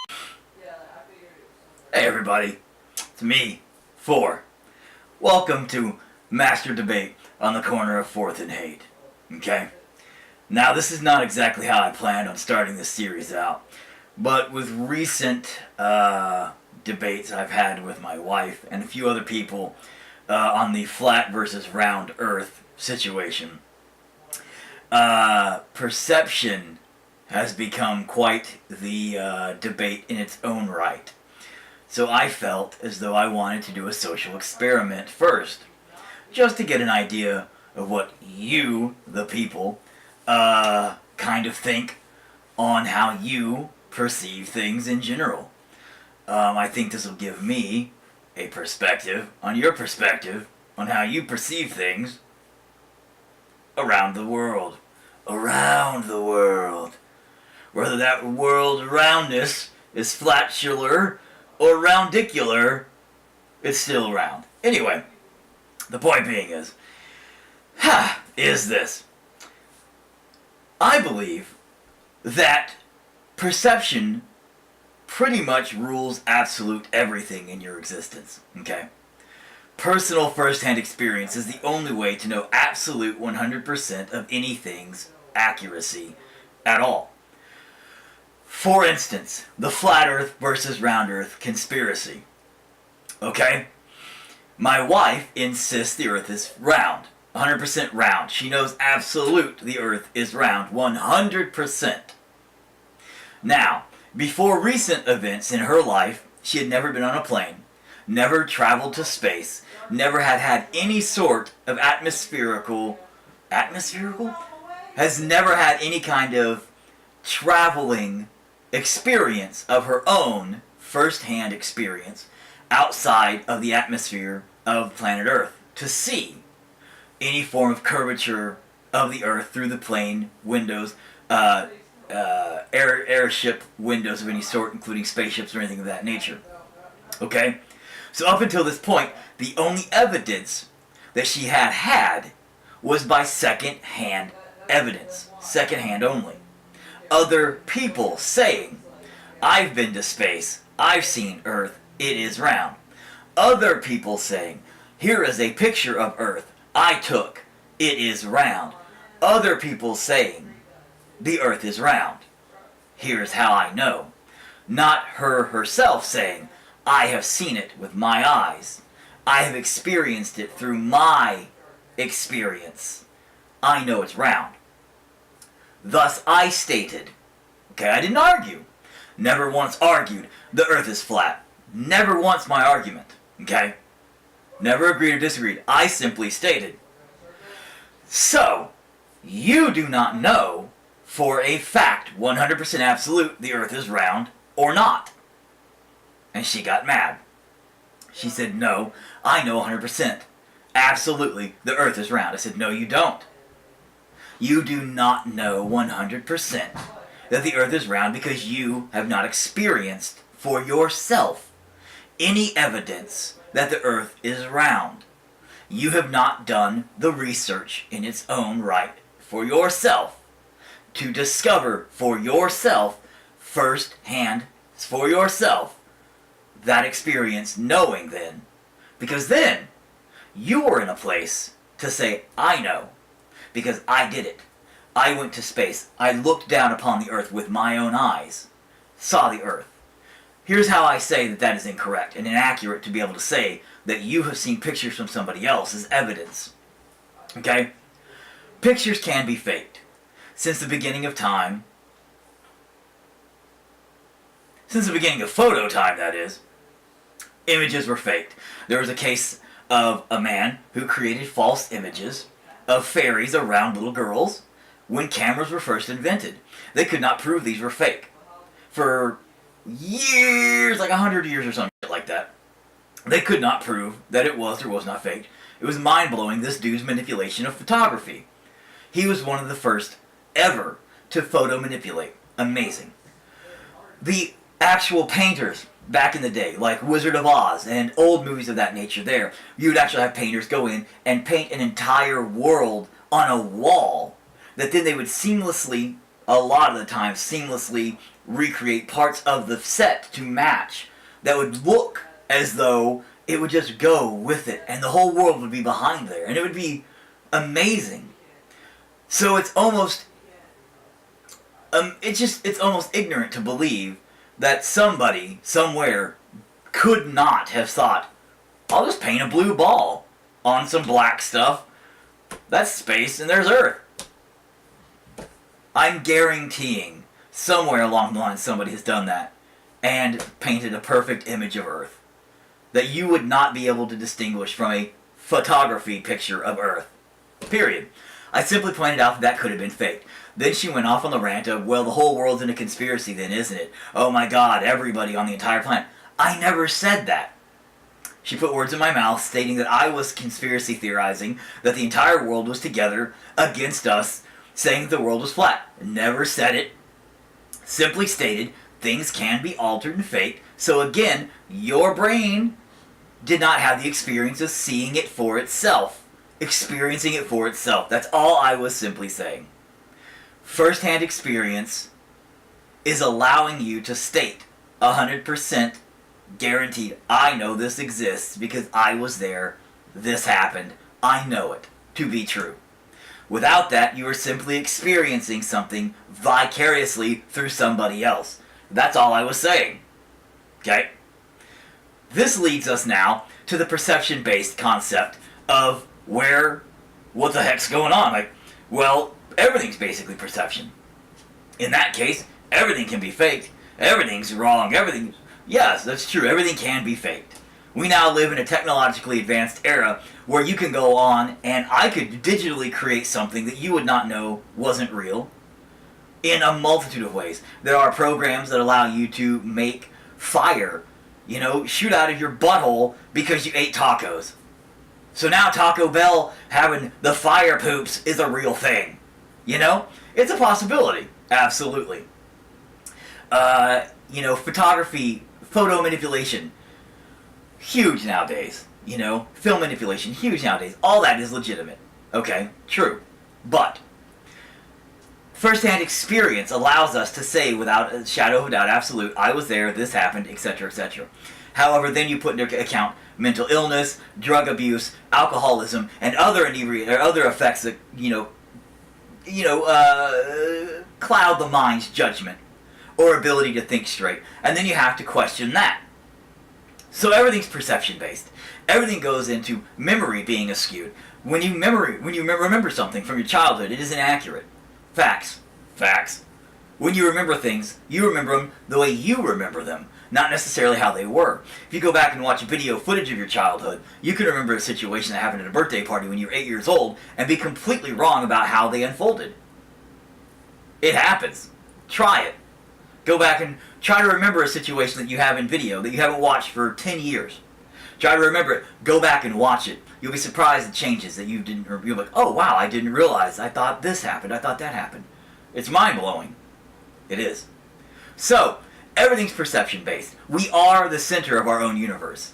Hey everybody, it's me, 4. Welcome to Master Debate on the corner of 4th and Haight. Okay? Now this is not exactly how I planned on starting this series out, but with recent debates I've had with my wife and a few other people on the flat versus round earth situation, perception has become quite the debate in its own right. So I felt as though I wanted to do a social experiment first, just to get an idea of what you, the people, kind of think on how you perceive things in general. I think this will give me a perspective on your perspective on how you perceive things around the world. Around the world. Whether that world roundness is flatullar or roundicular, it's still round. Anyway, the point being is this. I believe that perception pretty much rules absolute everything in your existence, okay? Personal first-hand experience is the only way to know absolute 100% of anything's accuracy at all. For instance, the flat earth versus round earth conspiracy. Okay? My wife insists the earth is round. 100% round. She knows absolute the earth is round. 100%. Now, before recent events in her life, she had never been on a plane, never traveled to space, never had any sort of atmospherical? Has never had any kind of traveling experience of her own first-hand experience outside of the atmosphere of planet Earth to see any form of curvature of the Earth through the plane windows, airship windows of any sort, including spaceships or anything of that nature. Okay? So up until this point, the only evidence that she had was by second-hand evidence. Second-hand only. Other people saying, I've been to space, I've seen Earth, it is round. Other people saying, here is a picture of Earth I took, it is round. Other people saying, the Earth is round. Here's how I know. Not her herself saying, I have seen it with my eyes. I have experienced it through my experience. I know it's round. Thus I stated, okay, I didn't argue. Never once argued the earth is flat. Never once my argument, okay? Never agreed or disagreed. I simply stated. So, you do not know for a fact, 100% absolute, the earth is round or not. And she got mad. She said, no, I know 100%. Absolutely, the earth is round. I said, no, you don't. You do not know 100% that the earth is round because you have not experienced for yourself any evidence that the earth is round. You have not done the research in its own right for yourself to discover for yourself, first-hand, for yourself, that experience, knowing then. Because then, you are in a place to say, I know. Because I did it. I went to space. I looked down upon the earth with my own eyes. Saw the earth. Here's how I say that that is incorrect and inaccurate to be able to say that you have seen pictures from somebody else as evidence. Okay? Pictures can be faked. Since the beginning of time, since the beginning of photo time, that is, images were faked. There was a case of a man who created false images of fairies around little girls when cameras were first invented. They could not prove these were fake. For years, like 100 years or something like that, they could not prove that it was or was not fake. It was mind-blowing, this dude's manipulation of photography. He was one of the first ever to photo manipulate. Amazing. The actual painters back in the day, like Wizard of Oz and old movies of that nature there, you would actually have painters go in and paint an entire world on a wall that then they would seamlessly a lot of the time seamlessly recreate parts of the set to match that would look as though it would just go with it and the whole world would be behind there and it would be amazing. So it's almost it's almost ignorant to believe that somebody somewhere could not have thought, I'll just paint a blue ball on some black stuff. That's space and there's Earth. I'm guaranteeing somewhere along the line somebody has done that and painted a perfect image of Earth that you would not be able to distinguish from a photography picture of Earth. Period. I simply pointed out that could have been faked. Then she went off on the rant of, well, the whole world's in a conspiracy then, isn't it? Oh my God, everybody on the entire planet. I never said that. She put words in my mouth stating that I was conspiracy theorizing, that the entire world was together against us, saying that the world was flat. Never said it. Simply stated, things can be altered and faked. So again, your brain did not have the experience of seeing it for itself. Experiencing it for itself. That's all I was simply saying. First-hand experience is allowing you to state 100% guaranteed, I know this exists because I was there, this happened, I know it to be true. Without that, you are simply experiencing something vicariously through somebody else. That's all I was saying. Okay? This leads us now to the perception-based concept of what the heck's going on? Like, well, everything's basically perception. In that case, everything can be faked. Everything's wrong. Yes, that's true. Everything can be faked. We now live in a technologically advanced era where you can go on and I could digitally create something that you would not know wasn't real in a multitude of ways. There are programs that allow you to make fire, shoot out of your butthole because you ate tacos. So now Taco Bell having the fire poops is a real thing. It's a possibility. Absolutely. Photography, photo manipulation, huge nowadays. Film manipulation, huge nowadays. All that is legitimate. Okay, true. But first-hand experience allows us to say without a shadow of a doubt, absolute, I was there, this happened, etc., etc. However, then you put into account mental illness, drug abuse, alcoholism, and other effects that cloud the mind's judgment or ability to think straight, and then you have to question that. So everything's perception based. Everything goes into memory being askewed. When you remember something from your childhood, it is inaccurate. Facts. When you remember things, you remember them the way you remember them, not necessarily how they were. If you go back and watch video footage of your childhood, you can remember a situation that happened at a birthday party when you were 8 years old and be completely wrong about how they unfolded. It happens. Try it. Go back and try to remember a situation that you have in video that you haven't watched for 10 years. Try to remember it. Go back and watch it. You'll be surprised at changes that you didn't. You'll be like, oh wow, I didn't realize. I thought this happened. I thought that happened. It's mind-blowing. It is. So, everything's perception-based. We are the center of our own universe.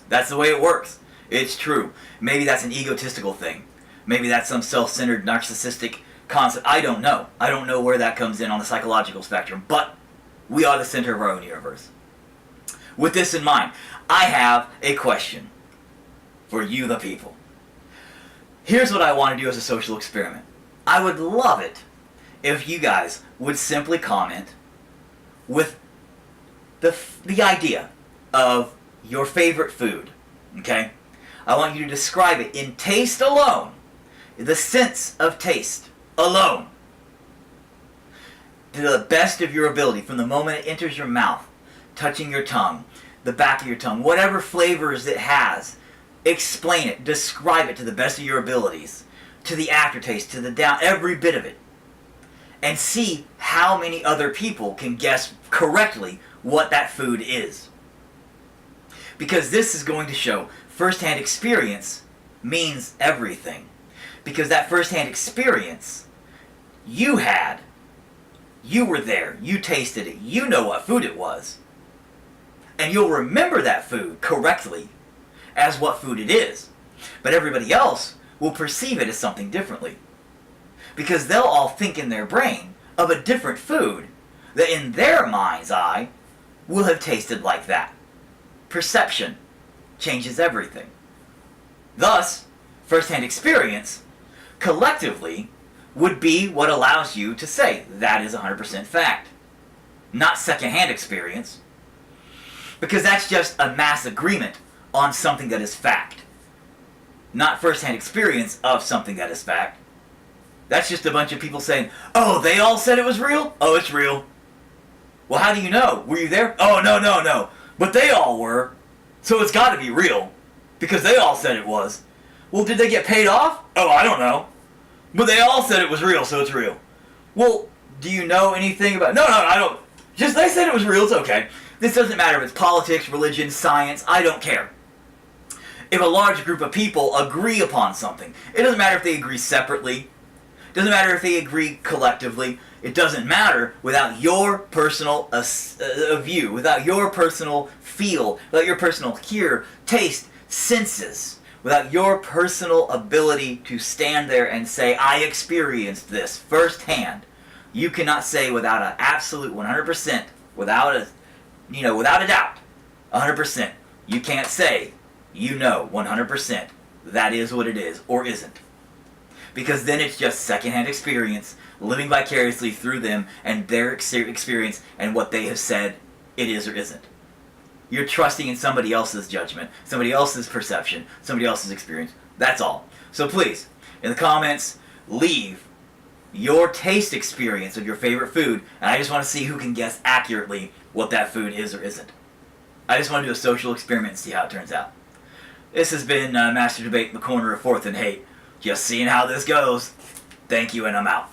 That's the way it works. It's true. Maybe that's an egotistical thing. Maybe that's some self-centered, narcissistic concept. I don't know. I don't know where that comes in on the psychological spectrum. But we are the center of our own universe. With this in mind, I have a question for you, the people. Here's what I want to do as a social experiment. I would love it if you guys would simply comment with the idea of your favorite food, okay? I want you to describe it in taste alone, the sense of taste alone, to the best of your ability, from the moment it enters your mouth, touching your tongue, the back of your tongue, whatever flavors it has, explain it, describe it to the best of your abilities, to the aftertaste, to the down, every bit of it. And see how many other people can guess correctly what that food is. Because this is going to show first-hand experience means everything. Because that first-hand experience you had, you were there, you tasted it, you know what food it was. And you'll remember that food correctly as what food it is. But everybody else will perceive it as something differently. Because they'll all think in their brain of a different food that in their mind's eye will have tasted like that. Perception changes everything. Thus, first-hand experience, collectively, would be what allows you to say that is 100% fact. Not second-hand experience. Because that's just a mass agreement on something that is fact. Not first-hand experience of something that is fact. That's just a bunch of people saying, oh, they all said it was real? Oh, it's real. Well, how do you know? Were you there? Oh, no. But they all were. So it's got to be real. Because they all said it was. Well, did they get paid off? Oh, I don't know. But they all said it was real, so it's real. Well, do you know anything about... No, I don't. Just they said it was real, it's okay. This doesn't matter if it's politics, religion, science, I don't care. If a large group of people agree upon something, it doesn't matter if they agree separately. It doesn't matter if they agree collectively. It doesn't matter without your personal view, without your personal feel, without your personal hear, taste, senses, without your personal ability to stand there and say, I experienced this firsthand. You cannot say without an absolute 100%, without a doubt, 100%. You can't say, 100%, that is what it is, or isn't. Because then it's just secondhand experience, living vicariously through them and their experience and what they have said it is or isn't. You're trusting in somebody else's judgment, somebody else's perception, somebody else's experience. That's all. So please, in the comments, leave your taste experience of your favorite food, and I just want to see who can guess accurately what that food is or isn't. I just want to do a social experiment and see how it turns out. This has been Master Debate in the corner of Fourth and Hate. Just seeing how this goes. Thank you, and I'm out.